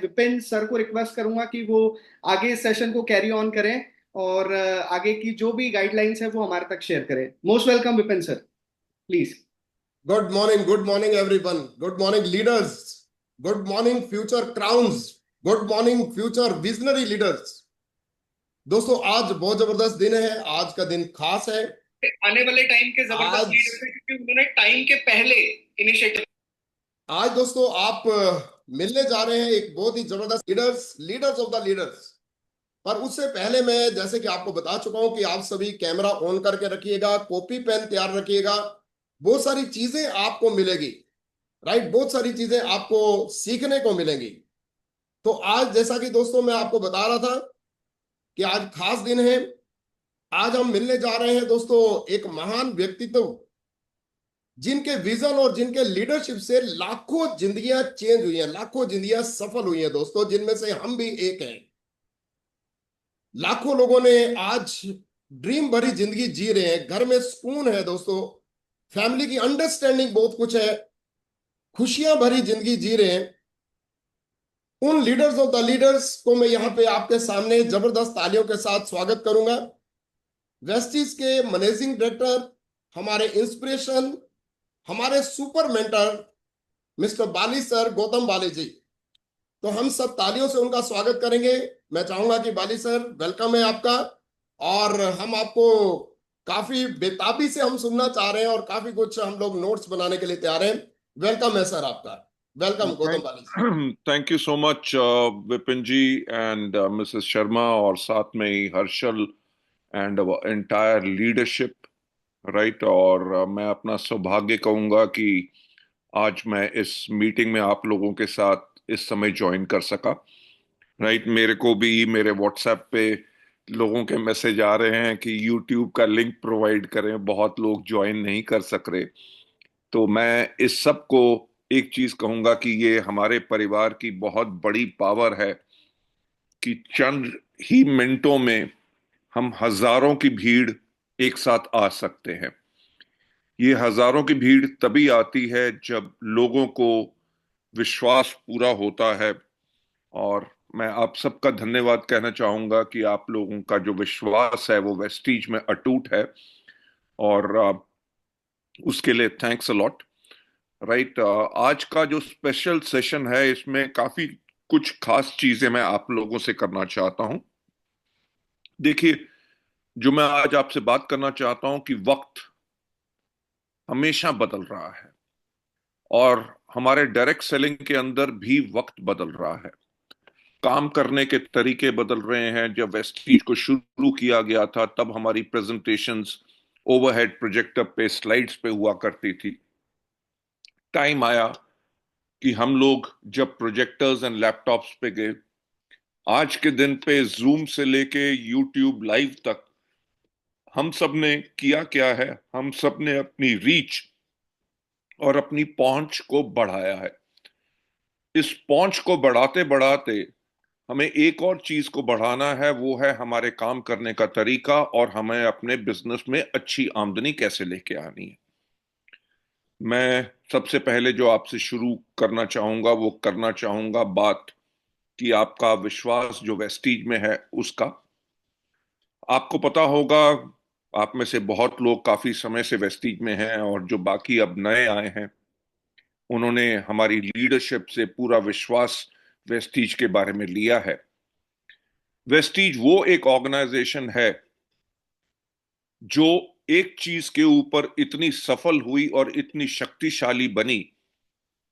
Vipin sir को request करूंगा कि वो आगे इस सेशन को कैरी ऑन करें और आगे की जो भी गाइडलाइंस है वो हमारे तक शेयर करें। Most welcome Vipin sir, please. Good morning, everyone. Good morning, leaders. Good morning, future crowns. Good morning, future visionary leaders. दोस्तों, आज बहुत जबरदस्त दिन है। आज का दिन खास है। आने वाले टाइम के जबरदस्त आज लीडर थे क्योंकि उन्होंने टाइम के पहले इनिशिएटिव। आज दोस्तों आप मिलने जा रहे हैं एक बहुत ही जबरदस्त leaders leaders of the leaders. पर उससे पहले मैं जैसे कि आपको बता चुका हूं कि आप सभी कैमरा ऑन करके रखिएगा, कॉपी पेन तैयार रखिएगा। बहुत सारी चीजें आपको मिलेगी, राइट। बहुत सारी चीजें आपको सीखने को मिलेंगी। तो आज जैसा कि दोस्तों मैं आपको बता रहा था कि आज खास दिन है। आज हम मिलने जा रहे हैं दोस्तों एक महान व्यक्तित्व, जिनके विजन और जिनके लीडरशिप से लाखों जिंदगियां चेंज हुई हैं, लाखों जिंदगियां सफल हुई हैं दोस्तों, जिनमें से हम भी एक हैं। लाखों लोगों ने आज ड्रीम भरी जिंदगी जी रहे हैं। घर में सुकून है दोस्तों, फैमिली की अंडरस्टैंडिंग बहुत कुछ है, खुशियां भरी जिंदगी जी रहे हैं। उन लीडर्स ऑफ द लीडर्स को मैं यहां पे आपके सामने जबरदस्त तालियों के साथ स्वागत करूंगा। वेस्टीज के मैनेजिंग डायरेक्टर, हमारे इंस्पिरेशन, हमारे सुपर मेंटर मिस्टर बाली सर, गौतम बाली जी। तो हम सब तालियों से उनका स्वागत करेंगे। मैं चाहूंगा कि बाली सर, वेलकम है आपका। और हम आपको काफी बेताबी से हम सुनना चाह रहे हैं और काफी कुछ हम लोग नोट्स बनाने के लिए तैयार हैं। वेलकम है सर आपका। Welcome Gautam thank Bali ji. Thank you so much Vipin ji and Mrs Sharma और साथ में ही Harshal and entire leadership, right. और मैं अपना सौभाग्य कहूंगा कि आज मैं इस मीटिंग में आप लोगों के साथ इस समय ज्वाइन कर सका, राइट। मेरे को भी मेरे व्हाट्सएप पे लोगों के मैसेज आ रहे हैं कि यूट्यूब का लिंक प्रोवाइड करें, बहुत लोग ज्वाइन नहीं कर सक रहे। तो मैं इस सब को एक चीज कहूंगा कि ये हमारे परिवार की बहुत बड़ी पावर है कि चंद ही मिनटों में हम हजारों की भीड़ एक साथ आ सकते हैं। ये हजारों की भीड़ तभी आती है जब लोगों को विश्वास पूरा होता है। और मैं आप सबका धन्यवाद कहना चाहूंगा कि आप लोगों का जो विश्वास है वो वेस्टीज में अटूट है। और उसके लिए थैंक्स अ लॉट, राइट। आज का जो स्पेशल सेशन है इसमें काफी कुछ खास चीजें मैं आप लोगों से करना चाहता हूं। देखिए, जो मैं आज आपसे बात करना चाहता हूं कि वक्त हमेशा बदल रहा है और हमारे डायरेक्ट सेलिंग के अंदर भी वक्त बदल रहा है। काम करने के तरीके बदल रहे हैं। जब वेस्टीज को शुरू किया गया था तब हमारी प्रेजेंटेशंस ओवरहेड प्रोजेक्टर पे, स्लाइड्स पे हुआ करती थी। टाइम आया कि हम लोग जब प्रोजेक्टर्स एंड लैपटॉप्स पे गए, आज के दिन पे जूम से लेके यूट्यूब लाइव तक हम सब ने किया क्या है, हम सब ने अपनी रीच और अपनी पहुंच को बढ़ाया है। इस पहुंच को बढ़ाते बढ़ाते हमें एक और चीज को बढ़ाना है, वो है हमारे काम करने का तरीका और हमें अपने बिजनेस में अच्छी आमदनी कैसे लेके आनी है। मैं सबसे पहले जो आपसे शुरू करना चाहूंगा वो करना चाहूंगा बात कि आपका विश्वास जो वेस्टीज में है उसका। आपको पता होगा, आप में से बहुत लोग काफी समय से वेस्टीज में हैं और जो बाकी अब नए आए हैं उन्होंने हमारी लीडरशिप से पूरा विश्वास वेस्टीज के बारे में लिया है। वेस्टीज वो एक ऑर्गेनाइजेशन है जो एक चीज के ऊपर इतनी सफल हुई और इतनी शक्तिशाली बनी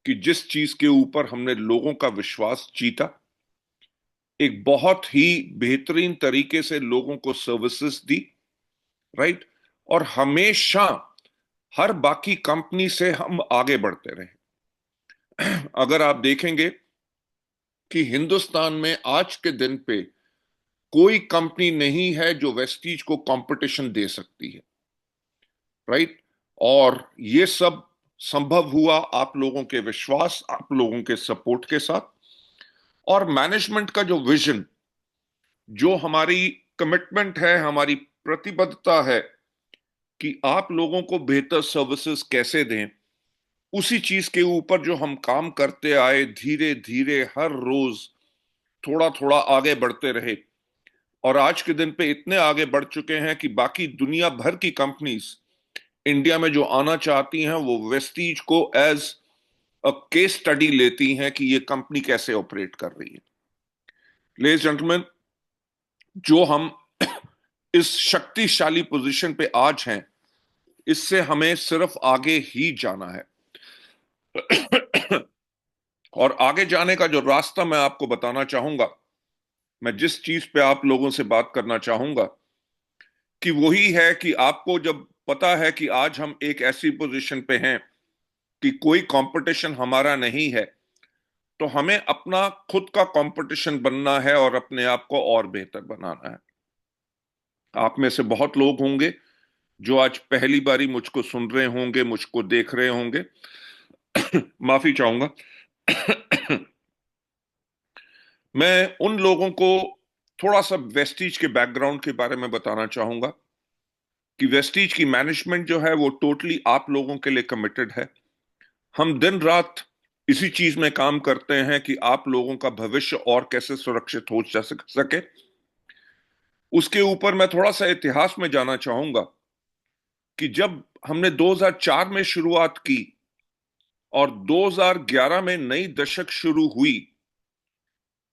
कि जिस चीज के ऊपर हमने लोगों का विश्वास जीता, एक बहुत ही बेहतरीन तरीके से लोगों को सर्विसेज दी, राइट। और हमेशा हर बाकी कंपनी से हम आगे बढ़ते रहे। अगर आप देखेंगे कि हिंदुस्तान में आज के दिन पे कोई कंपनी नहीं है जो वेस्टीज को कंपटीशन दे सकती है, राइट। और ये सब संभव हुआ आप लोगों के विश्वास, आप लोगों के सपोर्ट के साथ। और मैनेजमेंट का जो विजन, जो हमारी कमिटमेंट है, हमारी प्रतिबद्धता है कि आप लोगों को बेहतर सर्विसेज कैसे दें, उसी चीज के ऊपर जो हम काम करते आए, धीरे धीरे हर रोज थोड़ा थोड़ा आगे बढ़ते रहे और आज के दिन पे इतने आगे बढ़ चुके हैं कि बाकी दुनिया भर की कंपनीज इंडिया में जो आना चाहती हैं वो वेस्टीज को एज अ केस स्टडी लेती हैं कि ये कंपनी कैसे ऑपरेट कर रही है। लेडीज जेंटलमैन, जो हम इस शक्तिशाली पोजीशन पे आज हैं, इससे हमें सिर्फ आगे ही जाना है। और आगे जाने का जो रास्ता मैं आपको बताना चाहूंगा, मैं जिस चीज पे आप लोगों से बात करना चाहूंगा कि वही है कि आपको जब पता है कि आज हम एक ऐसी पोजीशन पे हैं कि कोई कंपटीशन हमारा नहीं है, तो हमें अपना खुद का कंपटीशन बनना है और अपने आप को और बेहतर बनाना है। आप में से बहुत लोग होंगे जो आज पहली बारी मुझको सुन रहे होंगे, मुझको देख रहे होंगे। माफी चाहूंगा। मैं उन लोगों को थोड़ा सा वेस्टीज के बैकग्राउंड के बारे में बताना चाहूंगा कि वेस्टीज की मैनेजमेंट जो है वो टोटली आप लोगों के लिए कमिटेड है। हम दिन रात इसी चीज में काम करते हैं कि आप लोगों का भविष्य और कैसे सुरक्षित हो जा सके। उसके ऊपर मैं थोड़ा सा इतिहास में जाना चाहूंगा कि जब हमने 2004 में शुरुआत की और 2011 में नई दशक शुरू हुई,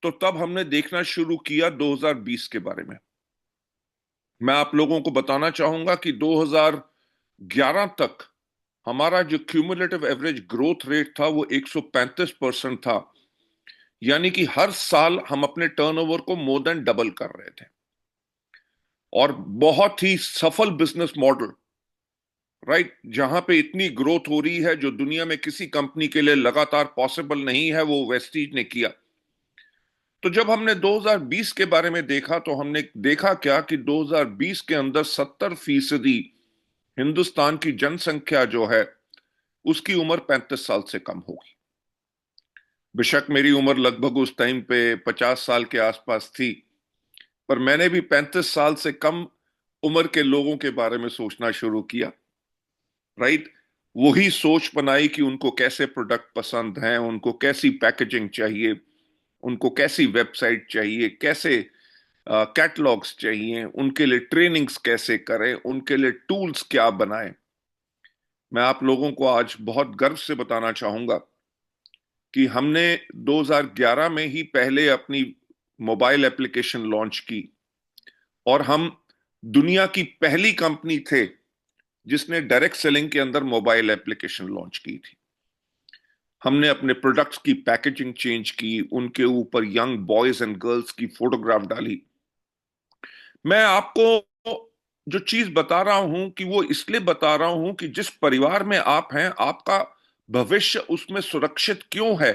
तो तब हमने देखना शुरू किया 2020 के बारे में। मैं आप लोगों को बताना चाहूंगा कि 2011 तक हमारा जो क्यूमुलेटिव एवरेज ग्रोथ रेट था वो 135% था, यानी कि हर साल हम अपने टर्नओवर को मोर देन डबल कर रहे थे। और बहुत ही सफल बिजनेस मॉडल, राइट, जहां पे इतनी ग्रोथ हो रही है जो दुनिया में किसी कंपनी के लिए लगातार पॉसिबल नहीं है, वो वेस्टीज ने किया। तो जब हमने 2020 के बारे में देखा तो हमने देखा क्या कि 2020 के अंदर 70% हिंदुस्तान की जनसंख्या जो है उसकी उम्र 35 साल से कम होगी। बेशक मेरी उम्र लगभग उस टाइम पे 50 साल के आसपास थी, पर मैंने भी 35 साल से कम उम्र के लोगों के बारे में सोचना शुरू किया, राइट। वही सोच बनाई कि उनको कैसे प्रोडक्ट पसंद हैं, उनको कैसी पैकेजिंग चाहिए, उनको कैसी वेबसाइट चाहिए, कैसे कैटलॉग्स चाहिए, उनके लिए ट्रेनिंग्स कैसे करें, उनके लिए टूल्स क्या बनाएं। मैं आप लोगों को आज बहुत गर्व से बताना चाहूंगा कि हमने 2011 में ही पहले अपनी मोबाइल एप्लीकेशन लॉन्च की और हम दुनिया की पहली कंपनी थे जिसने डायरेक्ट सेलिंग के अंदर मोबाइल एप्लीकेशन लॉन्च की थी। हमने अपने प्रोडक्ट्स की पैकेजिंग चेंज की, उनके ऊपर यंग बॉयज एंड गर्ल्स की फोटोग्राफ डाली। मैं आपको जो चीज बता रहा हूं कि वो इसलिए बता रहा हूं कि जिस परिवार में आप हैं, आपका भविष्य उसमें सुरक्षित क्यों है?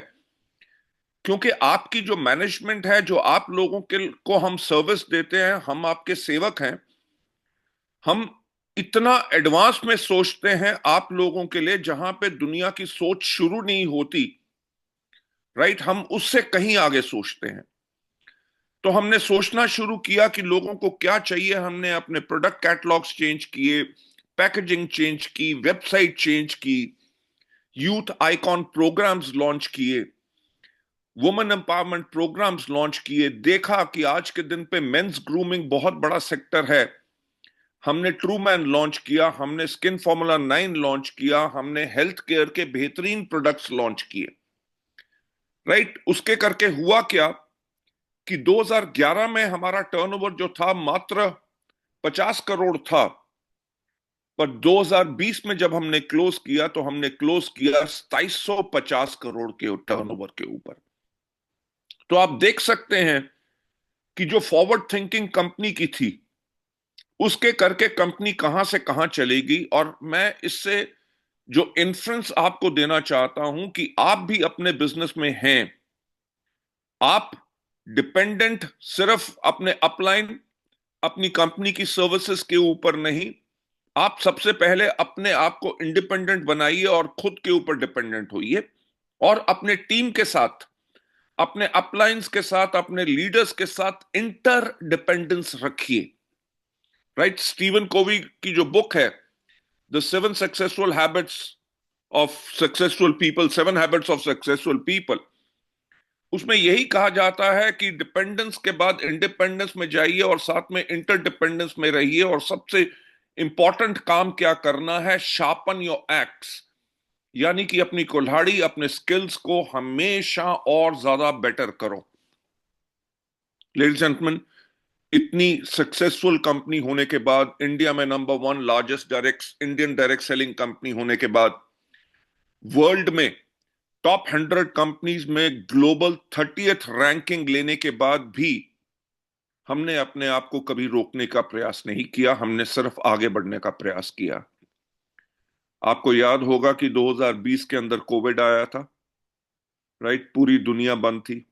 क्योंकि आपकी जो मैनेजमेंट है, जो आप लोगों के को हम सर्विस देते हैं, हम आपके सेवक हैं, हम इतना एडवांस में सोचते हैं आप लोगों के लिए, जहां पे दुनिया की सोच शुरू नहीं होती, राइट। हम उससे कहीं आगे सोचते हैं। तो हमने सोचना शुरू किया कि लोगों को क्या चाहिए। हमने अपने प्रोडक्ट कैटलॉग्स चेंज किए, पैकेजिंग चेंज की, वेबसाइट चेंज की, यूथ आइकॉन प्रोग्राम्स लॉन्च किए, वुमेन एम्पावरमेंट प्रोग्राम्स लॉन्च किए। देखा कि आज के दिन पे मेंस ग्रूमिंग बहुत बड़ा सेक्टर है। हमने ट्रू मैन लॉन्च किया, हमने स्किन फॉर्मूला 9 लॉन्च किया, हमने हेल्थ केयर के बेहतरीन प्रोडक्ट्स लॉन्च किए, राइट। उसके करके हुआ क्या कि 2011 में हमारा टर्नओवर जो था मात्र 50 करोड़ था, पर 2020 में जब हमने क्लोज किया तो हमने क्लोज किया 2750 करोड़ के टर्नओवर के ऊपर। तो आप देख सकते हैं कि जो फॉरवर्ड थिंकिंग कंपनी की थी, उसके करके कंपनी कहां से कहां चलेगी। और मैं इससे जो इन्फ्रेंस आपको देना चाहता हूं कि आप भी अपने बिजनेस में हैं, आप डिपेंडेंट सिर्फ अपने अपलाइन, अपनी कंपनी की सर्विसेज के ऊपर नहीं, आप सबसे पहले अपने आप को इंडिपेंडेंट बनाइए और खुद के ऊपर डिपेंडेंट होइए और अपने टीम के साथ, अपने अपलाइंस के साथ, अपने लीडर्स के साथ इंटर डिपेंडेंस रखिए, राइट। स्टीवन कोवी की जो बुक है the 7 habits of successful people, 7 habits of successful people, उसमें यही कहा जाता है कि डिपेंडेंस के बाद इंडिपेंडेंस में जाइए और साथ में इंटरडिपेंडेंस में रहिए, और सबसे इंपॉर्टेंट काम क्या करना है, शार्पन योर एक्स, यानी कि अपनी कुल्हाड़ी, अपने स्किल्स को हमेशा और ज्यादा बेटर करो। लेडीज एंड जेंटलमैन, इतनी सक्सेसफुल कंपनी होने के बाद, इंडिया में number one largest direct Indian direct selling company होने के बाद, वर्ल्ड में टॉप 100 कंपनीज में ग्लोबल 30th रैंकिंग लेने के बाद भी हमने अपने आप को कभी रोकने का प्रयास नहीं किया, हमने सिर्फ आगे बढ़ने का प्रयास किया। आपको याद होगा कि 2020 के अंदर कोविड आया था, राइट? पूरी दुनिया बंद थी,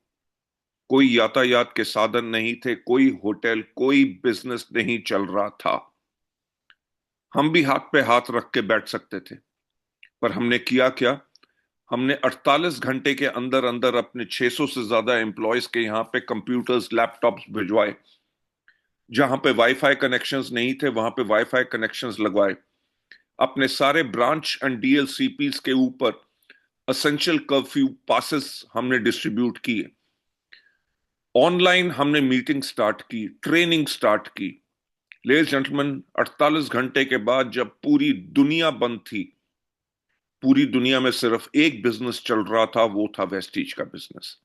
कोई यातायात के साधन नहीं थे, कोई होटल, कोई बिजनेस नहीं चल रहा था। हम भी हाथ पे हाथ रख के बैठ सकते थे, पर हमने किया क्या? हमने 48 घंटे के अंदर अंदर अपने 600 से ज्यादा एम्प्लॉयज के यहां पे कंप्यूटर्स, लैपटॉप्स भिजवाए। जहां पे वाईफाई कनेक्शंस नहीं थे वहां पे वाईफाई कनेक्शंस लगवाए। अपने सारे ब्रांच एंड डीएलसीपीस के ऊपर असेंशियल कर्फ्यू पासेस हमने डिस्ट्रीब्यूट किए। ऑनलाइन हमने मीटिंग स्टार्ट की, ट्रेनिंग स्टार्ट की। लेडीज जेंटलमैन, 48 घंटे के बाद जब पूरी दुनिया बंद थी, पूरी दुनिया में सिर्फ एक बिजनेस चल रहा था, वो था वेस्टीज का बिजनेस।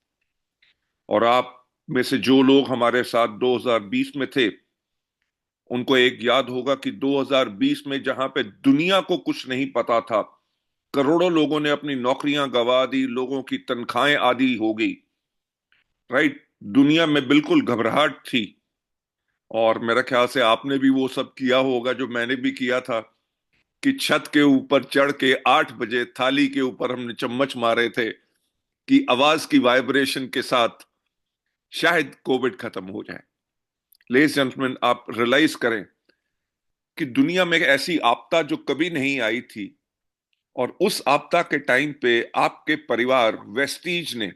और आप में से जो लोग हमारे साथ 2020 में थे, उनको एक याद होगा कि 2020 में जहां पे दुनिया को कुछ नहीं पता था, करोड़ों लोगों ने अपनी नौकरियां गंवा दी, लोगों की तनख्वाहें आधी हो गई, राइट? दुनिया में बिल्कुल घबराहट थी। और मेरा ख्याल से आपने भी वो सब किया होगा जो मैंने भी किया था, कि छत के ऊपर चढ़ के 8 बजे थाली के ऊपर हमने चम्मच मारे थे कि आवाज की वाइब्रेशन के साथ शायद कोविड खत्म हो जाए। लेडीज जेंटलमैन, आप रियलाइज करें कि दुनिया में एक ऐसी आपदा जो कभी नहीं आई थी, और उस आपदा के टाइम पे आपके परिवार वेस्टीज ने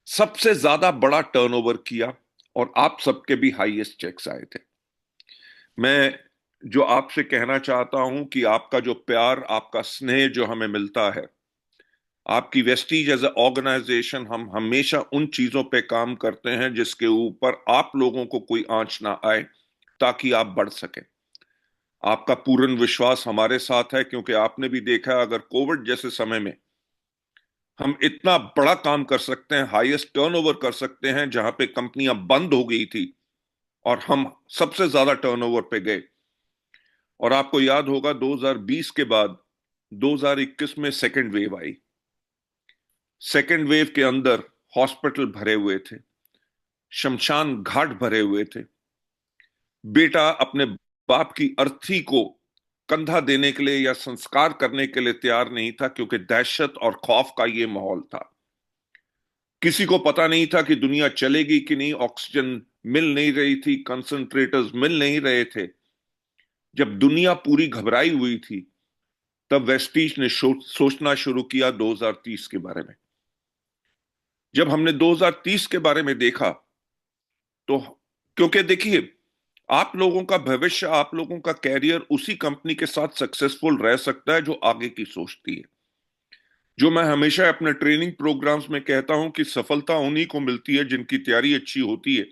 सबसे ज्यादा बड़ा टर्नओवर किया, और आप सबके भी हाईएस्ट चेक्स आए थे। मैं जो आपसे कहना चाहता हूं कि आपका जो प्यार, आपका स्नेह जो हमें मिलता है, आपकी वेस्टीज एज ए ऑर्गेनाइजेशन, हम हमेशा उन चीजों पे काम करते हैं जिसके ऊपर आप लोगों को कोई आंच ना आए, ताकि आप बढ़ सके। आपका पूर्ण विश्वास हमारे साथ है, क्योंकि आपने भी देखा, अगर कोविड जैसे समय में हम इतना बड़ा काम कर सकते हैं, हाईएस्ट टर्नओवर कर सकते हैं, जहां पे कंपनियां बंद हो गई थी और हम सबसे ज्यादा टर्नओवर पे गए। और आपको याद होगा 2020 के बाद 2021 में सेकेंड वेव आई। सेकेंड वेव के अंदर हॉस्पिटल भरे हुए थे, शमशान घाट भरे हुए थे। बेटा अपने बाप की अर्थी को कंधा देने के लिए या संस्कार करने के लिए तैयार नहीं था, क्योंकि दहशत और खौफ का यह माहौल था। किसी को पता नहीं था कि दुनिया चलेगी कि नहीं, ऑक्सीजन मिल नहीं रही थी, कंसंट्रेटर्स मिल नहीं रहे थे। जब दुनिया पूरी घबराई हुई थी, तब वेस्टीज ने सोचना शुरू किया 2030 के बारे में। जब हमने 2030 के बारे में देखा, तो क्योंकि देखिए, आप लोगों का भविष्य, आप लोगों का कैरियर उसी कंपनी के साथ सक्सेसफुल रह सकता है जो आगे की सोचती है। जो मैं हमेशा अपने ट्रेनिंग प्रोग्राम्स में कहता हूं कि सफलता उन्हीं को मिलती है जिनकी तैयारी अच्छी होती है।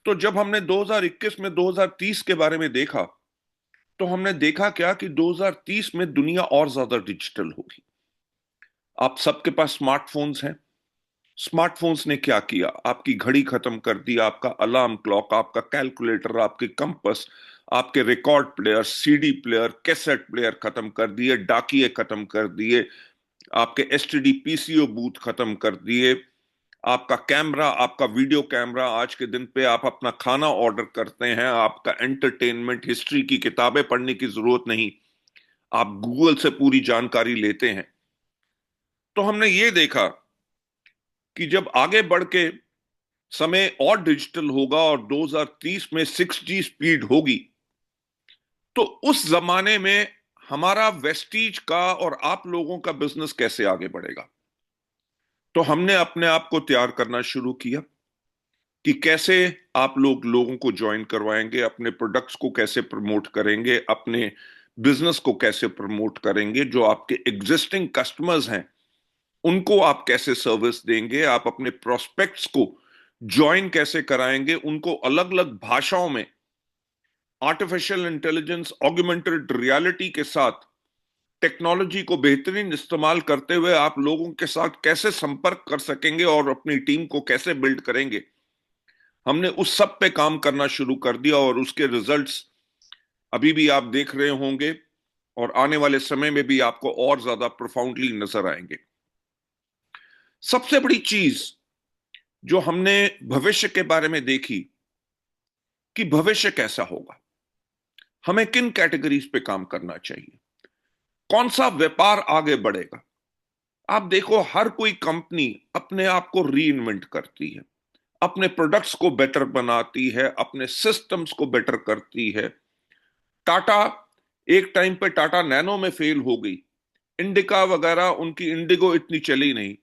तो जब हमने 2021 में 2030 के बारे में देखा, तो हमने देखा क्या कि 2030 में दुनिया और ज्यादा डिजिटल होगी। आप सबके पास स्मार्टफोन्स हैं। स्मार्टफोन्स ने क्या किया? आपकी घड़ी खत्म कर दी, आपका अलार्म क्लॉक, आपका कैलकुलेटर, आपके कंपास, आपके record player, CD player, cassette player खत्म कर दिए, डाकिये खत्म कर दिए, आपके एसटीडी पीसीओ बूथ खत्म कर दिए, आपका कैमरा, आपका वीडियो कैमरा। आज के दिन पे आप अपना खाना ऑर्डर करते हैं, आपका एंटरटेनमेंट हिस्ट्री की किताबें पढ़ने की जरूरत नहीं, आप गूगल से पूरी जानकारी लेते हैं। तो हमने ये देखा कि जब आगे बढ़ के समय और डिजिटल होगा और 2030 में 6G स्पीड होगी, तो उस जमाने में हमारा वेस्टीज का और आप लोगों का बिजनेस कैसे आगे बढ़ेगा। तो हमने अपने आप को तैयार करना शुरू किया कि कैसे आप लोगों को ज्वाइन करवाएंगे, अपने प्रोडक्ट्स को कैसे प्रमोट करेंगे, अपने बिजनेस को कैसे प्रमोट करेंगे, जो आपके एग्जिस्टिंग कस्टमर्स हैं उनको आप कैसे सर्विस देंगे, आप अपने प्रोस्पेक्ट्स को ज्वाइन कैसे कराएंगे, उनको अलग अलग भाषाओं में आर्टिफिशियल इंटेलिजेंस, ऑगमेंटेड रियलिटी के साथ टेक्नोलॉजी को बेहतरीन इस्तेमाल करते हुए आप लोगों के साथ कैसे संपर्क कर सकेंगे और अपनी टीम को कैसे बिल्ड करेंगे। हमने उस सब पे काम करना शुरू कर दिया और उसके रिजल्ट्स अभी भी आप देख रहे होंगे और आने वाले समय में भी आपको और ज्यादा प्रोफाउंडली नजर आएंगे। सबसे बड़ी चीज जो हमने भविष्य के बारे में देखी कि भविष्य कैसा होगा, हमें किन कैटेगरीज पे काम करना चाहिए, कौन सा व्यापार आगे बढ़ेगा। आप देखो, हर कोई कंपनी अपने आप को री इन्वेंट करती है, अपने प्रोडक्ट्स को बेटर बनाती है, अपने सिस्टम्स को बेटर करती है। टाटा एक टाइम पे टाटा नैनो में फेल हो गई, इंडिका वगैरह, उनकी इंडिगो इतनी चली नहीं,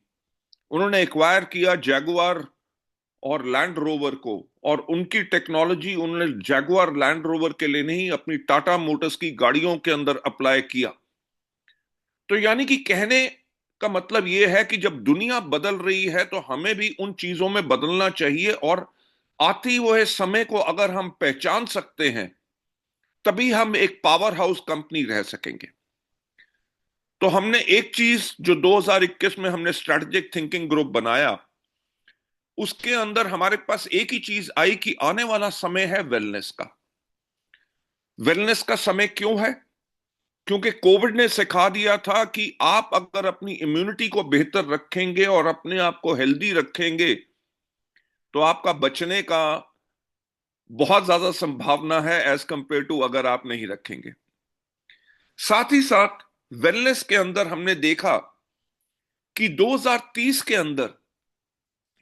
उन्होंने एक्वायर किया जैगुआर और लैंड रोवर को, और उनकी टेक्नोलॉजी उन्होंने जैगुआर लैंड रोवर के लिए नहीं, अपनी टाटा मोटर्स की गाड़ियों के अंदर अप्लाई किया। तो यानी कि कहने का मतलब यह है कि जब दुनिया बदल रही है तो हमें भी उन चीजों में बदलना चाहिए, और आती हुए समय को अगर हम पहचान सकते हैं तभी हम एक पावर हाउस कंपनी रह सकेंगे। तो हमने एक चीज जो 2021 में हमने स्ट्रेटेजिक थिंकिंग ग्रुप बनाया, उसके अंदर हमारे पास एक ही चीज आई कि आने वाला समय है वेलनेस का। वेलनेस का समय क्यों है? क्योंकि कोविड ने सिखा दिया था कि आप अगर अपनी इम्यूनिटी को बेहतर रखेंगे और अपने आप को हेल्दी रखेंगे तो आपका बचने का बहुत ज्यादा संभावना है एज कंपेयर टू अगर आप नहीं रखेंगे। साथ ही साथ वेलनेस के अंदर हमने देखा कि 2030 के अंदर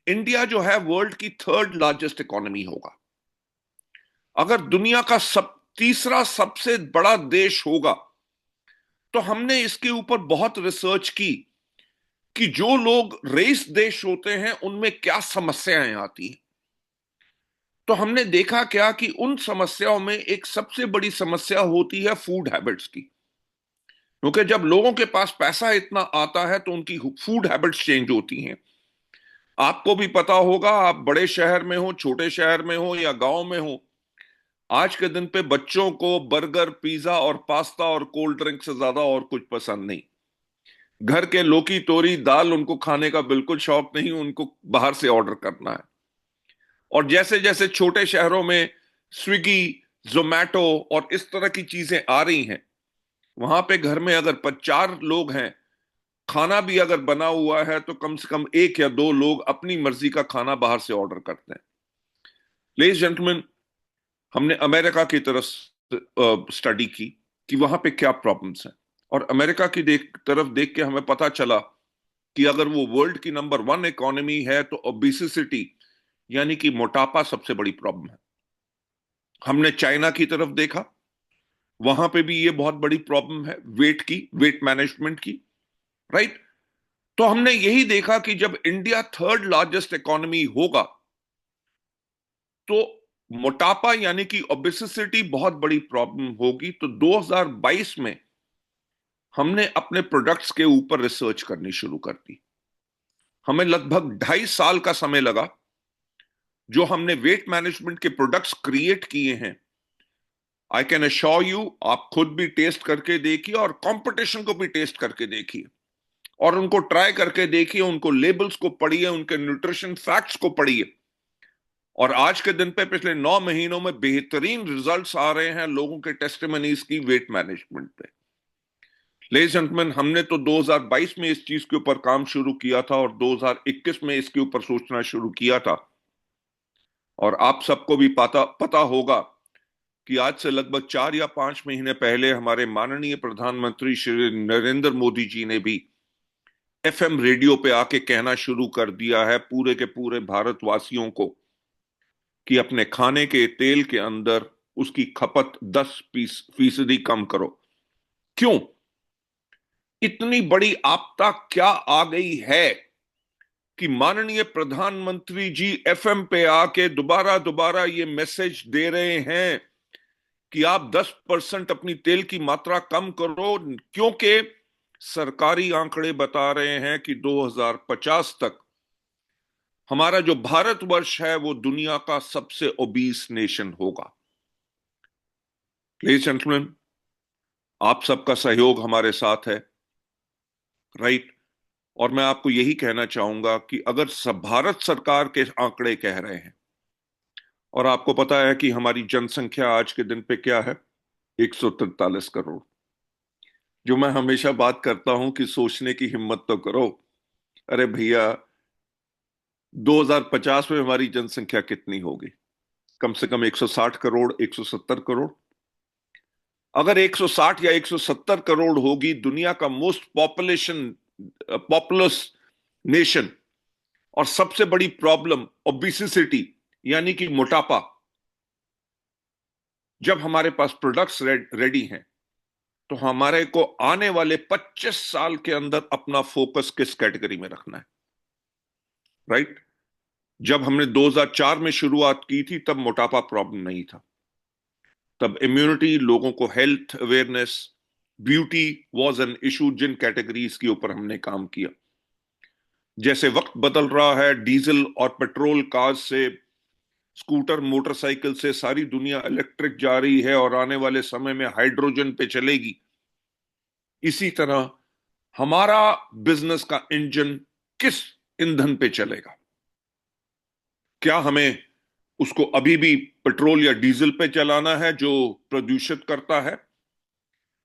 इंडिया जो है वर्ल्ड की थर्ड लार्जेस्ट इकोनॉमी होगा। अगर दुनिया का तीसरा सबसे बड़ा देश होगा, तो हमने इसके ऊपर बहुत रिसर्च की कि जो लोग रेस देश होते हैं उनमें क्या समस्याएं आती हैं। तो हमने देखा क्या कि उन समस्याओं में एक सबसे बड़ी समस्या होती है फूड हैबिट्स की, क्योंकि जब लोगों के पास पैसा इतना आता है तो उनकी फूड हैबिट्स चेंज होती हैं। आपको भी पता होगा, आप बड़े शहर में हो, छोटे शहर में हो या गांव में हो, आज के दिन पे बच्चों को बर्गर, पिज्जा और पास्ता और कोल्ड ड्रिंक से ज्यादा और कुछ पसंद नहीं। घर के लौकी तोरी दाल उनको खाने का बिल्कुल शौक नहीं, उनको बाहर से ऑर्डर करना है। और जैसे जैसे छोटे शहरों में स्विगी, जोमैटो और इस तरह की चीजें आ रही हैं, वहां पे घर में अगर 4 लोग हैं, खाना भी अगर बना हुआ है तो कम से कम 1 या 2 लोग अपनी मर्जी का खाना बाहर से ऑर्डर करते हैं। लेडीज जेंटलमैन, हमने अमेरिका की तरफ स्टडी की कि वहां पे क्या प्रॉब्लम्स हैं, और अमेरिका की तरफ देख के हमें पता चला कि अगर वो वर्ल्ड की नंबर 1 इकोनॉमी है तो ओबेसिटी यानी कि मोटापा सबसे बड़ी प्रॉब्लम है। हमने चाइना की तरफ देखा, वहां पे भी ये बहुत बड़ी प्रॉब्लम है वेट मैनेजमेंट की, राइट। तो हमने यही देखा कि जब इंडिया थर्ड लार्जेस्ट इकोनॉमी होगा तो मोटापा यानी कि ओबेसिटी बहुत बड़ी प्रॉब्लम होगी। तो 2022 में हमने अपने प्रोडक्ट्स के ऊपर रिसर्च करनी शुरू कर दी। हमें लगभग 2.5 साल का समय लगा। जो हमने वेट मैनेजमेंट के प्रोडक्ट्स क्रिएट किए हैं, आई कैन अश्योर यू, आप खुद भी टेस्ट करके देखिए और कंपटीशन को भी टेस्ट करके देखिए और उनको ट्राई करके देखिए, उनको लेबल्स को पढ़िए, उनके न्यूट्रिशन फैक्ट्स को पढ़िए। और आज के दिन पे पिछले 9 महीनों में बेहतरीन रिजल्ट्स आ रहे हैं लोगों के टेस्टिमनीज की वेट मैनेजमेंट पे। लेडीज जेंटलमैन, हमने तो 2022 में इस चीज के ऊपर काम शुरू किया था और 2021 में इसके ऊपर सोचना शुरू किया था। और आप सबको भी पता होगा कि आज से लगभग 4 या 5 महीने पहले हमारे माननीय प्रधानमंत्री श्री नरेंद्र मोदी जी ने भी एफएम रेडियो पे आके कहना शुरू कर दिया है पूरे के पूरे भारतवासियों को कि अपने खाने के तेल के अंदर उसकी खपत 10% कम करो। क्यों? इतनी बड़ी आपदा क्या आ गई है कि माननीय प्रधानमंत्री जी एफएम पे आके दोबारा दोबारा ये मैसेज दे रहे हैं कि आप 10% अपनी तेल की मात्रा कम करो, क्योंकि सरकारी आंकड़े बता रहे हैं कि 2050 तक हमारा जो भारतवर्ष है वो दुनिया का सबसे ओबीस नेशन होगा। लेडीज जेंटलमैन, आप सबका सहयोग हमारे साथ है, राइट। और मैं आपको यही कहना चाहूंगा कि अगर सब भारत सरकार के आंकड़े कह रहे हैं, और आपको पता है कि हमारी जनसंख्या आज के दिन पे क्या है, 143 करोड़। जो मैं हमेशा बात करता हूं कि सोचने की हिम्मत तो करो। अरे भैया, 2050 में हमारी जनसंख्या कितनी होगी? कम से कम 160 करोड़, 170 करोड़। अगर 160 या 170 करोड़ होगी, दुनिया का मोस्ट पॉपुलस नेशन, और सबसे बड़ी प्रॉब्लम ओबेसिटी यानी कि मोटापा, जब हमारे पास प्रोडक्ट्स रेडी हैं, तो हमारे को आने वाले 25 साल के अंदर अपना फोकस किस कैटेगरी में रखना है, राइट। जब हमने 2004 में शुरुआत की थी तब मोटापा प्रॉब्लम नहीं था, तब इम्यूनिटी, लोगों को health awareness, beauty was an issue, जिन कैटेगरीज के ऊपर हमने काम किया। जैसे वक्त बदल रहा है, डीजल और पेट्रोल कार्स से, स्कूटर, मोटरसाइकिल से सारी दुनिया इलेक्ट्रिक जा रही है और आने वाले समय में हाइड्रोजन पे चलेगी। इसी तरह हमारा बिजनेस का इंजन किस ईंधन पे चलेगा? क्या हमें उसको अभी भी पेट्रोल या डीजल पे चलाना है जो प्रदूषित करता है,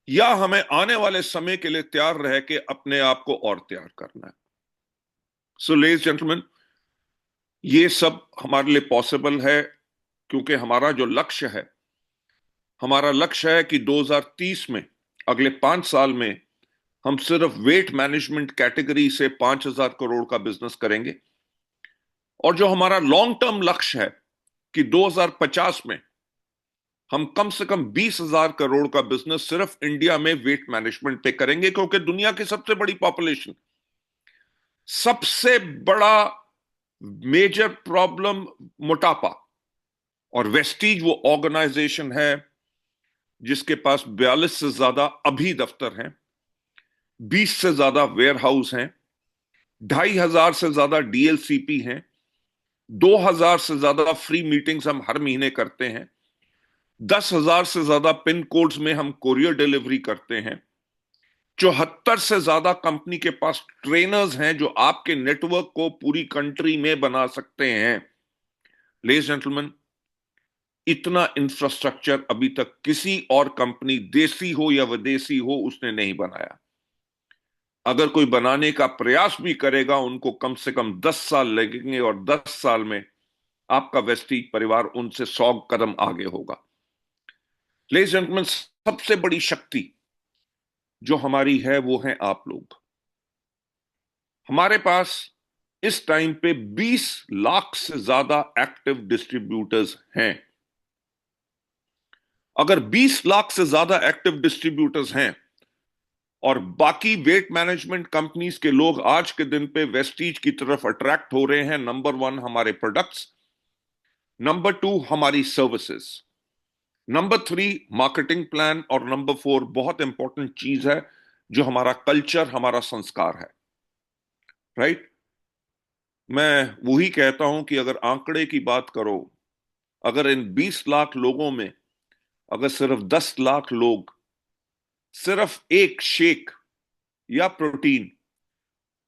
या हमें आने वाले समय के लिए तैयार रह के अपने आप को और तैयार करना है? सो लेडीज जेंटलमैन, ये सब हमारे लिए पॉसिबल है क्योंकि हमारा लक्ष्य है कि 2030 में, अगले 5 साल में, हम सिर्फ वेट मैनेजमेंट कैटेगरी से 5,000 करोड़ का बिजनेस करेंगे। और जो हमारा लॉन्ग टर्म लक्ष्य है कि 2050 में हम कम से कम 20,000 करोड़ का बिजनेस सिर्फ इंडिया में वेट मैनेजमेंट पे करेंगे, क्योंकि दुनिया की सबसे बड़ी पॉपुलेशन, सबसे बड़ा मेजर प्रॉब्लम मोटापा, और वेस्टीज वो ऑर्गेनाइजेशन है जिसके पास 42 से ज्यादा अभी दफ्तर हैं, 20 से ज्यादा वेयर हाउस हैं, 2,500 से ज्यादा डीएलसीपी हैं, 2,000 से ज्यादा फ्री मीटिंग्स हम हर महीने करते हैं, 10,000 से ज्यादा पिन कोड्स में हम कोरियर डिलीवरी करते हैं, 74 से ज्यादा कंपनी के पास ट्रेनर्स हैं जो आपके नेटवर्क को पूरी कंट्री में बना सकते हैं। लेडीज जेंटलमैन, इतना इंफ्रास्ट्रक्चर अभी तक किसी और कंपनी, देसी हो या विदेशी हो, उसने नहीं बनाया। अगर कोई बनाने का प्रयास भी करेगा, उनको कम से कम 10 साल लगेंगे, और 10 साल में आपका वेस्टीज परिवार उनसे 100 कदम आगे होगा। लेडीज जेंटलमैन, सबसे बड़ी शक्ति जो हमारी है वो है आप लोग। हमारे पास इस टाइम पे 20 लाख से ज्यादा एक्टिव डिस्ट्रीब्यूटर्स हैं। अगर 20 लाख से ज्यादा एक्टिव डिस्ट्रीब्यूटर्स हैं और बाकी वेट मैनेजमेंट कंपनीज के लोग आज के दिन पे वेस्टीज की तरफ अट्रैक्ट हो रहे हैं, नंबर 1 हमारे प्रोडक्ट्स, नंबर 2 हमारी सर्विसेज, नंबर 3 मार्केटिंग प्लान, और नंबर 4 बहुत इंपॉर्टेंट चीज है जो हमारा कल्चर, हमारा संस्कार है, राइट। मैं वही कहता हूं कि अगर आंकड़े की बात करो, अगर इन 20 लाख लोगों में अगर सिर्फ 10 लाख लोग सिर्फ एक शेक या प्रोटीन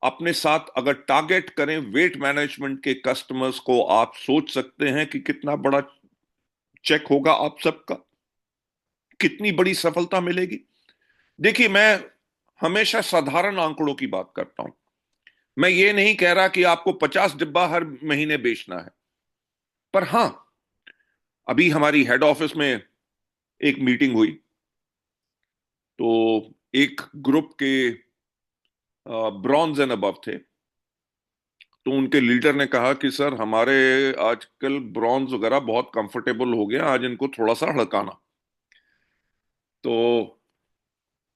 अपने साथ अगर टारगेट करें वेट मैनेजमेंट के कस्टमर्स को, आप सोच सकते हैं कि कितना बड़ा चेक होगा आप सबका, कितनी बड़ी सफलता मिलेगी। देखिए, मैं हमेशा साधारण आंकड़ों की बात करता हूं। मैं ये नहीं कह रहा कि आपको 50 डिब्बा हर महीने बेचना है, पर हां, अभी हमारी हेड ऑफिस में एक मीटिंग हुई, तो एक ग्रुप के ब्रॉन्ज एंड अबव थे, तो उनके लीडर ने कहा कि सर, हमारे आजकल ब्रॉन्ज वगैरह बहुत कंफर्टेबल हो गया, आज इनको थोड़ा सा हड़काना। तो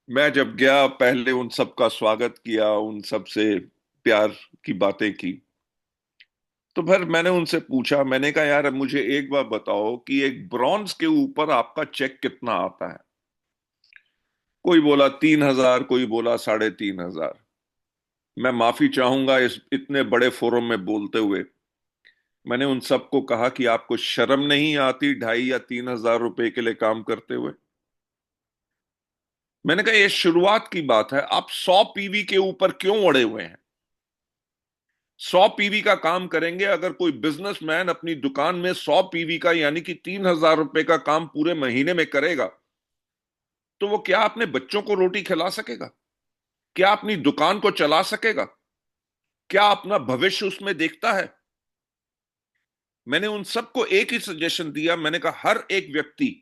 मैं जब गया, पहले उन सबका स्वागत किया, उन सब से प्यार की बातें की, तो फिर मैंने उनसे पूछा, मैंने कहा यार मुझे एक बात बताओ कि एक ब्रॉन्ज के ऊपर आपका चेक कितना आता है? कोई बोला 3,000, कोई बोला 3,500। मैं माफी चाहूंगा इस इतने बड़े फोरम में बोलते हुए। मैंने उन सबको कहा कि आपको शर्म नहीं आती 2,500 या 3,000 रुपए के लिए काम करते हुए? मैंने कहा ये शुरुआत की बात है, आप 100 पीवी के ऊपर क्यों अड़े हुए हैं? 100 पीवी का काम करेंगे। अगर कोई बिजनेसमैन अपनी दुकान में 100 पीवी का यानी कि 3,000 रुपए का काम पूरे महीने में करेगा, तो वो क्या अपने बच्चों को रोटी खिला सकेगा? क्या अपनी दुकान को चला सकेगा? क्या अपना भविष्य उसमें देखता है? मैंने उन सबको एक ही सजेशन दिया। मैंने कहा हर एक व्यक्ति,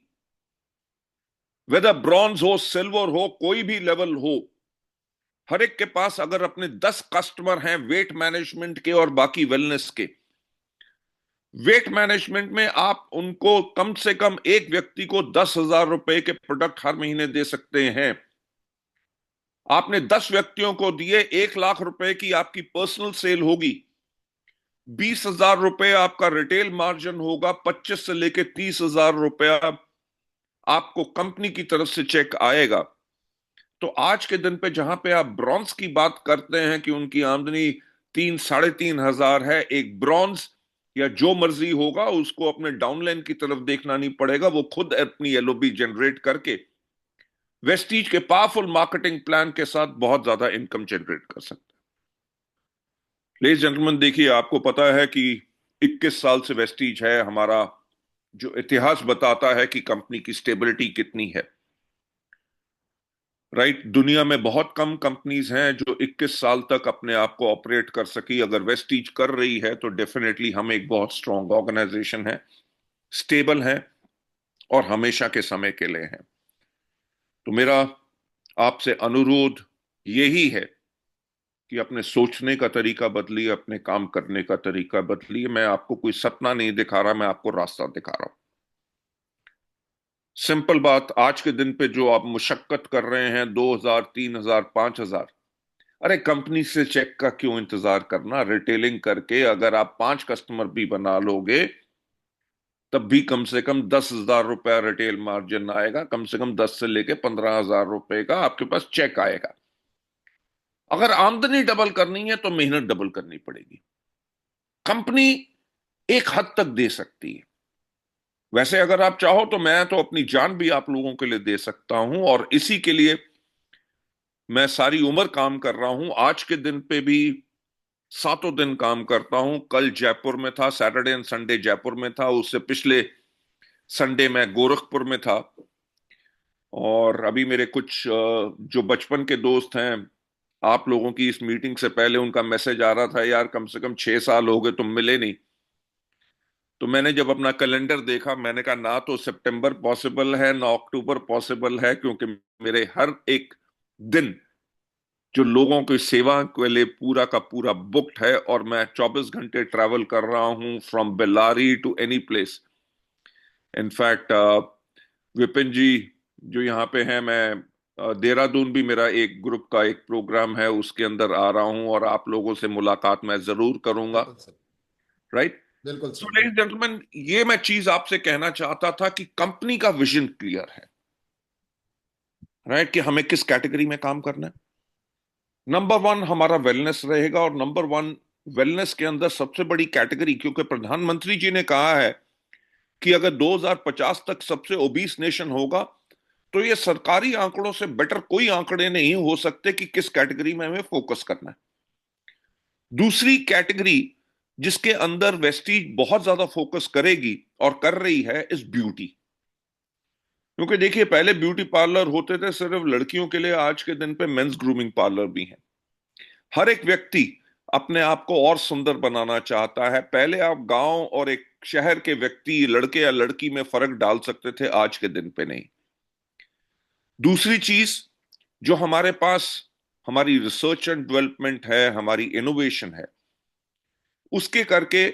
वेदर ब्रॉन्ज हो, सिल्वर हो, कोई भी लेवल हो, हर एक के पास अगर अपने 10 कस्टमर हैं वेट मैनेजमेंट के और बाकी वेलनेस के, वेट मैनेजमेंट में आप उनको कम से कम एक व्यक्ति को 10,000 रुपए के प्रोडक्ट हर महीने दे सकते हैं। आपने 10 व्यक्तियों को दिए, 1,00,000 रुपए की आपकी पर्सनल सेल होगी, 20,000 रुपए आपका रिटेल मार्जिन होगा, 25 से लेके 30,000 रुपया आपको कंपनी की तरफ से चेक आएगा। तो आज के दिन पे जहां पे आप ब्रॉन्ज की बात करते हैं कि उनकी आमदनी 3-3,500 है, एक ब्रॉन्ज या जो मर्जी होगा उसको अपने डाउनलाइन की तरफ देखना नहीं पड़ेगा, वो खुद अपनी एलओबी जनरेट करके वेस्टीज के पावरफुल मार्केटिंग प्लान के साथ बहुत ज्यादा इनकम जनरेट कर सकता है। लेडीज जेंटलमैन, देखिए आपको पता है कि 21 साल से वेस्टीज है। हमारा जो इतिहास बताता है कि कंपनी की स्टेबिलिटी कितनी है। राइट, दुनिया में बहुत कम कंपनीज हैं जो 21 साल तक अपने आप को ऑपरेट कर सकी। अगर वेस्टीज कर रही है तो डेफिनेटली हम एक बहुत स्ट्रांग ऑर्गेनाइजेशन है, स्टेबल है और हमेशा के समय के लिए है। तो मेरा आपसे अनुरोध यही है कि अपने सोचने का तरीका बदलिए, अपने काम करने का तरीका बदलिए। मैं आपको कोई सपना नहीं दिखा रहा, मैं आपको रास्ता दिखा रहा हूं। सिंपल बात, आज के दिन पे जो आप मुशक्कत कर रहे हैं 2,000, 3,000, 5,000, अरे कंपनी से चेक का क्यों इंतजार करना? रिटेलिंग करके अगर आप 5 कस्टमर भी बना लोगे तब भी कम से कम 10,000 रुपया रिटेल मार्जिन आएगा, कम से कम 10 से लेके 15,000 रुपए का आपके पास चेक आएगा। अगर आमदनी डबल करनी है तो मेहनत डबल करनी पड़ेगी। कंपनी एक हद तक दे सकती है। वैसे अगर आप चाहो तो मैं तो अपनी जान भी आप लोगों के लिए दे सकता हूं, और इसी के लिए मैं सारी उम्र काम कर रहा हूं। आज के दिन पे भी सातों दिन काम करता हूं। कल जयपुर में था, सैटरडे एंड संडे जयपुर में था, उससे पिछले संडे मैं गोरखपुर में था। और अभी मेरे कुछ जो बचपन के दोस्त हैं, आप लोगों की इस मीटिंग से पहले उनका मैसेज आ रहा था, यार कम से कम 6 साल हो गए तुम मिले नहीं। तो मैंने जब अपना कैलेंडर देखा, मैंने कहा ना तो सितंबर पॉसिबल है ना अक्टूबर पॉसिबल है, क्योंकि मेरे हर एक दिन जो लोगों की सेवा के लिए पूरा का पूरा बुक्ड है, और मैं 24 घंटे ट्रैवल कर रहा हूं from Bellary to any place. In fact Vipin ji जो यहाँ पे हैं, मैं देहरादून भी मेरा एक ग्रुप का एक प्रोग्राम है, उसके अंदर आ रहा हूं और आप लोगों से मुलाकात मैं जरूर करूंगा। बिल्कुल सर। राइट। बिल्कुल सो सर। लेडीज जेंटलमैन, ये मैं चीज आपसे कहना चाहता था कि कंपनी का विजन क्लियर है। राइट, कि हमें किस कैटेगरी में काम करना है। नंबर वन हमारा वेलनेस रहेगा, और नंबर वन वेलनेस के अंदर सबसे बड़ी कैटेगरी, क्योंकि प्रधानमंत्री जी ने कहा है कि अगर 2050 तक सबसे ओबीस नेशन होगा, तो ये सरकारी आंकड़ों से बेटर कोई आंकड़े नहीं हो सकते कि किस कैटेगरी में हमें फोकस करना है। दूसरी कैटेगरी जिसके अंदर वेस्टीज बहुत ज्यादा फोकस करेगी और कर रही है, इज ब्यूटी। क्योंकि देखिए पहले ब्यूटी पार्लर होते थे सिर्फ लड़कियों के लिए, आज के दिन पे मेंस ग्रूमिंग पार्लर भी हैं। हर एक व्यक्ति अपने आप को और सुंदर बनाना चाहता है। पहले आप गांव और एक शहर के व्यक्ति, लड़के या लड़की में फर्क डाल सकते थे, आज के दिन पे नहीं। दूसरी चीज जो हमारे पास हमारी रिसर्च एंड डेवलपमेंट है, हमारी इनोवेशन है, उसके करके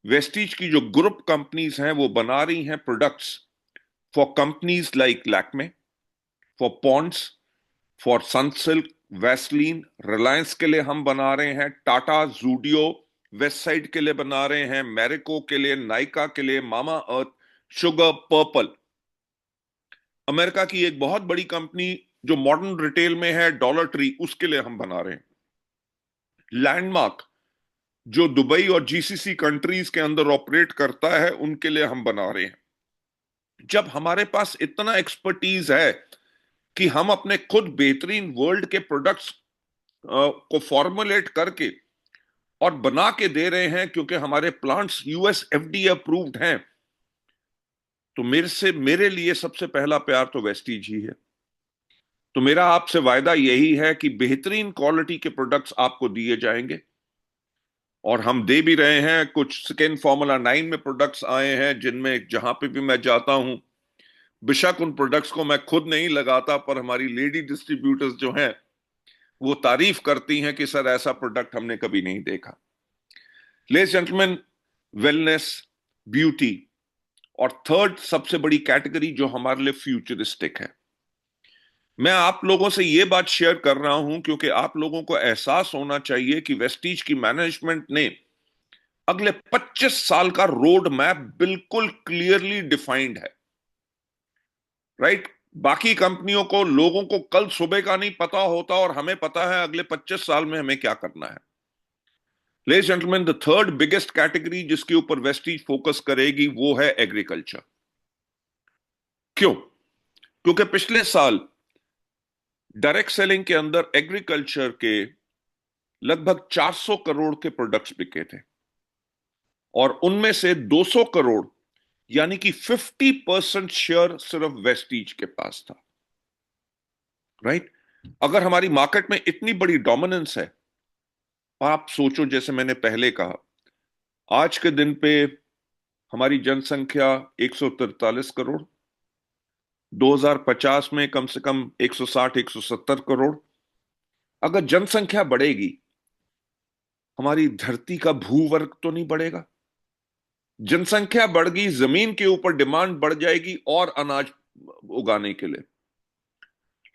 वेस्टीज की जो ग्रुप कंपनीज हैं वो बना रही हैं products for companies like Lakme, for Pond's, for Sunsilk, Vaseline. Reliance के लिए हम बना रहे हैं, टाटा, जूडियो, वेस्टसाइड के लिए बना रहे हैं, मैरिको के लिए, नाइका के लिए, मामा अर्थ, शुगर, पर्पल। अमेरिका की एक बहुत बड़ी कंपनी जो मॉडर्न रिटेल में है डॉलर ट्री, उसके लिए हम बना रहे हैं। लैंडमार्क जो दुबई और जीसीसी कंट्रीज के अंदर ऑपरेट करता है, उनके लिए हम बना रहे हैं। जब हमारे पास इतना एक्सपर्टीज है कि हम अपने खुद बेहतरीन वर्ल्ड के प्रोडक्ट्स को फॉर्मुलेट करके और बना के दे रहे हैं, क्योंकि हमारे प्लांट्स यूएस एफडीए अप्रूव्ड हैं, तो मेरे लिए सबसे पहला प्यार तो वेस्टीज ही है। तो मेरा आपसे वायदा यही है कि बेहतरीन क्वालिटी के प्रोडक्ट्स आपको दिए जाएंगे, और हम दे भी रहे हैं। कुछ सेकेंड फार्मूला 9 में प्रोडक्ट्स आए हैं, जिनमें जहां पे भी मैं जाता हूं, बेशक उन प्रोडक्ट्स को मैं खुद नहीं लगाता, पर हमारी लेडी डिस्ट्रीब्यूटर्स जो हैं वो तारीफ करती हैं कि सर ऐसा प्रोडक्ट हमने कभी नहीं देखा। लेडीज जेंटलमैन, वेलनेस, ब्यूटी, और थर्ड सबसे बड़ी कैटेगरी जो हमारे लिए फ्यूचरिस्टिक है। मैं आप लोगों से यह बात शेयर कर रहा हूं क्योंकि आप लोगों को एहसास होना चाहिए कि वेस्टीज की मैनेजमेंट ने अगले 25 साल का रोड मैप बिल्कुल क्लियरली डिफाइंड है। राइट? बाकी कंपनियों को, लोगों को कल सुबह का नहीं पता होता, और हमें पता है अगले 25 साल में हमें क्या करना है। Ladies gentleman, the third biggest category जिसके ऊपर वेस्टीज फोकस करेगी वो है एग्रीकल्चर। क्यों? क्योंकि पिछले साल डायरेक्ट सेलिंग के अंदर एग्रीकल्चर के लगभग 400 करोड़ के प्रोडक्ट्स बिके थे, और उनमें से 200 करोड़ यानी कि 50% शेयर सिर्फ वेस्टीज के पास था। राइट? अगर हमारी मार्केट में इतनी बड़ी डोमिनेंस है, आप सोचो, जैसे मैंने पहले कहा, आज के दिन पे हमारी जनसंख्या 143 करोड़, 2050 में कम से कम 160-170 करोड़। अगर जनसंख्या बढ़ेगी, हमारी धरती का भूवर्ग तो नहीं बढ़ेगा? जनसंख्या बढ़ गई, जमीन के ऊपर डिमांड बढ़ जाएगी और अनाज उगाने के लिए।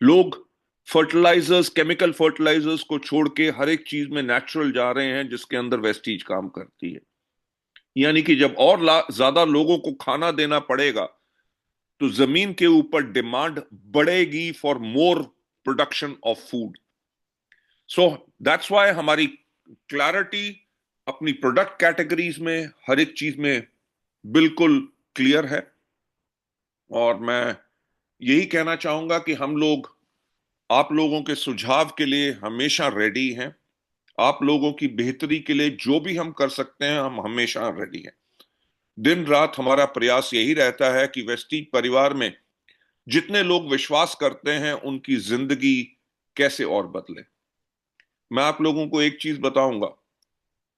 लोग फर्टिलाइजर्स, केमिकल फर्टिलाइजर्स को छोड़ के हर एक चीज में नेचुरल जा रहे हैं, जिसके अंदर वेस्टीज काम करती है। यानी कि जब और ज्यादा लोगों को खाना देना पड़ेगा, तो जमीन के ऊपर डिमांड बढ़ेगी for more production of food. So that's why हमारी क्लैरिटी अपनी प्रोडक्ट कैटेगरीज में, हर एक चीज में बिल्कुल क्लियर है। और मैं यही कहना चाहूंगा कि हम लोग आप लोगों के सुझाव के लिए हमेशा रेडी हैं। आप लोगों की बेहतरी के लिए जो भी हम कर सकते हैं, हम हमेशा रेडी हैं। दिन रात हमारा प्रयास यही रहता है कि वेस्टीज परिवार में जितने लोग विश्वास करते हैं, उनकी जिंदगी कैसे और बदले। मैं आप लोगों को एक चीज बताऊंगा,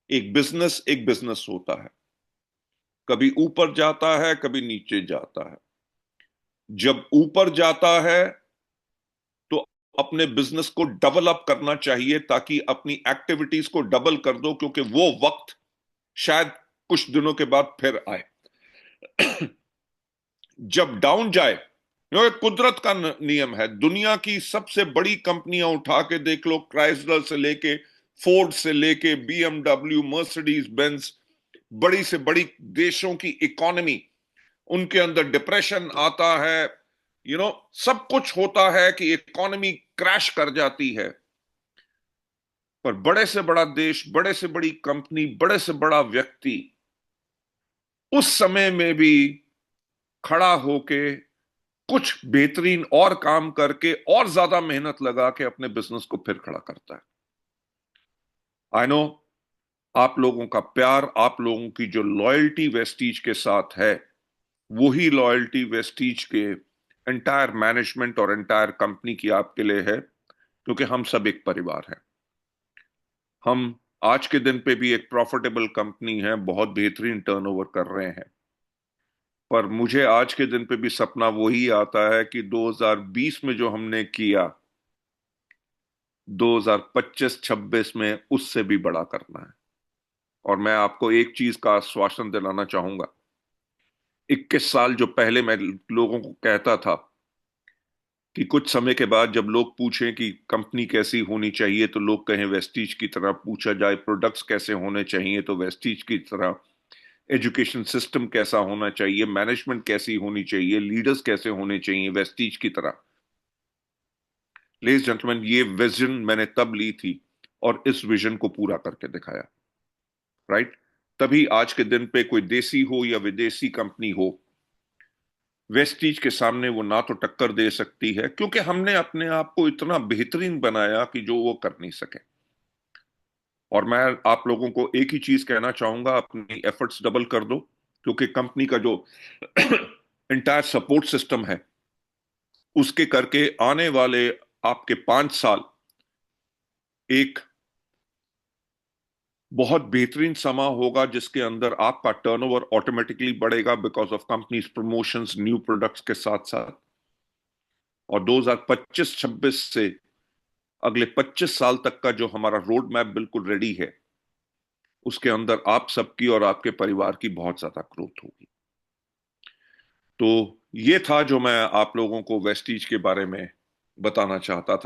एक बिजनेस होता है, कभी ऊपर जाता है, कभी नीचे जाता है। जब ऊपर जाता है तो अपने बिजनेस को डबल अप करना चाहिए, ताकि अपनी एक्टिविटीज को डबल कर दो, क्योंकि वो वक्त शायद कुछ दिनों के बाद फिर आए। जब डाउन जाए, ये कुदरत का नियम है। दुनिया की सबसे बड़ी कंपनियां उठा के देख लो, क्राइसलर से लेके, फोर्ड से लेके, बीएमडब्ल्यू, मर्सिडीज बेंज, बड़ी से बड़ी देशों की इकोनॉमी, उनके अंदर डिप्रेशन आता है, सब कुछ होता है कि इकोनॉमी क्रैश कर जाती है। पर बड़े से बड़ा देश, बड़े से बड़ी कंपनी, बड़े से बड़ा व्यक्ति उस समय में भी खड़ा होके कुछ बेहतरीन और काम करके और ज्यादा मेहनत लगा के अपने बिजनेस को फिर खड़ा करता है। आई नो आप लोगों का प्यार, आप लोगों की जो लॉयल्टी वेस्टीज के साथ है, वही लॉयल्टी वेस्टीज के एंटायर मैनेजमेंट और एंटायर कंपनी की आपके लिए है, क्योंकि हम सब एक परिवार हैं। हम आज के दिन पे भी एक प्रॉफिटेबल कंपनी है, बहुत बेहतरीन टर्नओवर कर रहे हैं। पर मुझे आज के दिन पे भी सपना वही आता है कि 2020 में जो हमने किया, 2025-26 में उससे भी बड़ा करना है। और मैं आपको एक चीज का आश्वासन दिलाना चाहूंगा, 21 साल जो पहले मैं लोगों को कहता था कि कुछ समय के बाद जब लोग पूछें कि कंपनी कैसी होनी चाहिए, तो लोग कहें वेस्टीज की तरह, पूछा जाए प्रोडक्ट्स कैसे होने चाहिए तो वेस्टीज की तरह, एजुकेशन सिस्टम कैसा होना चाहिए, मैनेजमेंट कैसी होनी चाहिए, लीडर्स कैसे होने चाहिए वेस्टीज की तरह। लेडीज जेंटलमैन, ये विजन मैंने तब ली थी और इस विजन को पूरा करके दिखाया, राइट। तभी आज के दिन पे कोई देसी हो या विदेशी कंपनी हो, वेस्टीज के सामने वो ना तो टक्कर दे सकती है, क्योंकि हमने अपने आप को इतना बेहतरीन बनाया कि जो वो कर नहीं सके। और मैं आप लोगों को एक ही चीज कहना चाहूंगा, अपनी एफर्ट्स डबल कर दो, क्योंकि कंपनी का जो इंटायर सपोर्ट सिस्टम है, उसके करके आने वाले आपके 5 साल एक बहुत बेहतरीन समा होगा, जिसके अंदर आपका टर्नओवर ऑटोमेटिकली बढ़ेगा because of companies promotions, new products के साथ साथ। और 2025-26 से अगले 25 साल तक का जो हमारा रोड मैप बिल्कुल रेडी है, उसके अंदर आप सबकी और आपके परिवार की बहुत ज्यादा ग्रोथ होगी। तो ये था जो मैं आप लोगों को वेस्टीज के बारे में बताना चाहता था।